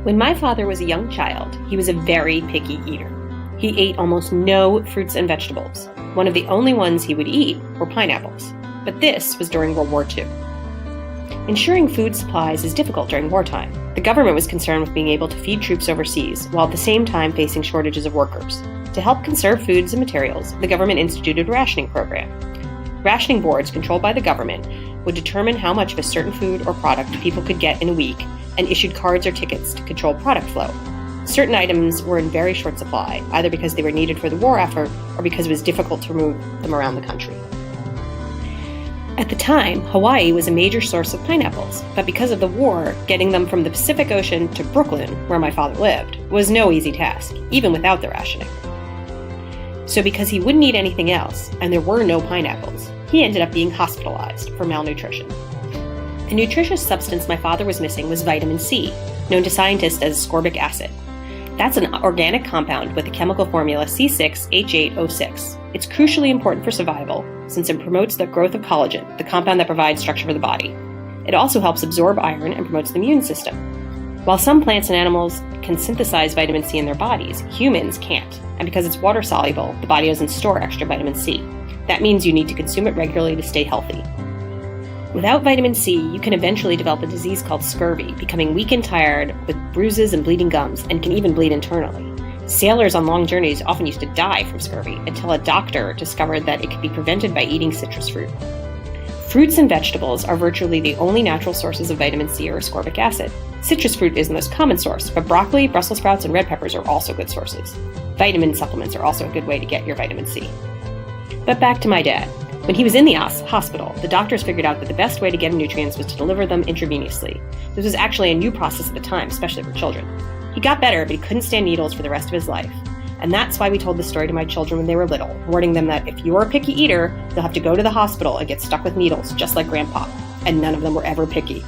When my father was a young child, he was a very picky eater. He ate almost no fruits and vegetables. One of the only ones he would eat were pineapples. But this was during World War II. Ensuring food supplies is difficult during wartime. The government was concerned with being able to feed troops overseas, while at the same time facing shortages of workers. To help conserve foods and materials, the government instituted a rationing program. Rationing boards controlled by the government would determine how much of a certain food or product people could get in a week and issued cards or tickets to control product flow. Certain items were in very short supply, either because they were needed for the war effort or because it was difficult to move them around the country. At the time, Hawaii was a major source of pineapples, but because of the war, getting them from the Pacific Ocean to Brooklyn, where my father lived, was no easy task, even without the rationing. So because he wouldn't eat anything else, and there were no pineapples, he ended up being hospitalized for malnutrition. The nutritious substance my father was missing was vitamin C, known to scientists as ascorbic acid. That's an organic compound with the chemical formula C6H8O6. It's crucially important for survival since it promotes the growth of collagen, the compound that provides structure for the body. It also helps absorb iron and promotes the immune system. While some plants and animals can synthesize vitamin C in their bodies, humans can't. And because it's water soluble, the body doesn't store extra vitamin C. That means you need to consume it regularly to stay healthy. Without vitamin C, you can eventually develop a disease called scurvy, becoming weak and tired with bruises and bleeding gums, and can even bleed internally. Sailors on long journeys often used to die from scurvy until a doctor discovered that it could be prevented by eating citrus fruit. Fruits and vegetables are virtually the only natural sources of vitamin C or ascorbic acid. Citrus fruit is the most common source, but broccoli, Brussels sprouts, and red peppers are also good sources. Vitamin supplements are also a good way to get your vitamin C. But back to my dad. When he was in the hospital, the doctors figured out that the best way to get him nutrients was to deliver them intravenously. This was actually a new process at the time, especially for children. He got better, but he couldn't stand needles for the rest of his life. And that's why we told this story to my children when they were little, warning them that if you're a picky eater, you'll have to go to the hospital and get stuck with needles, just like Grandpa. And none of them were ever picky.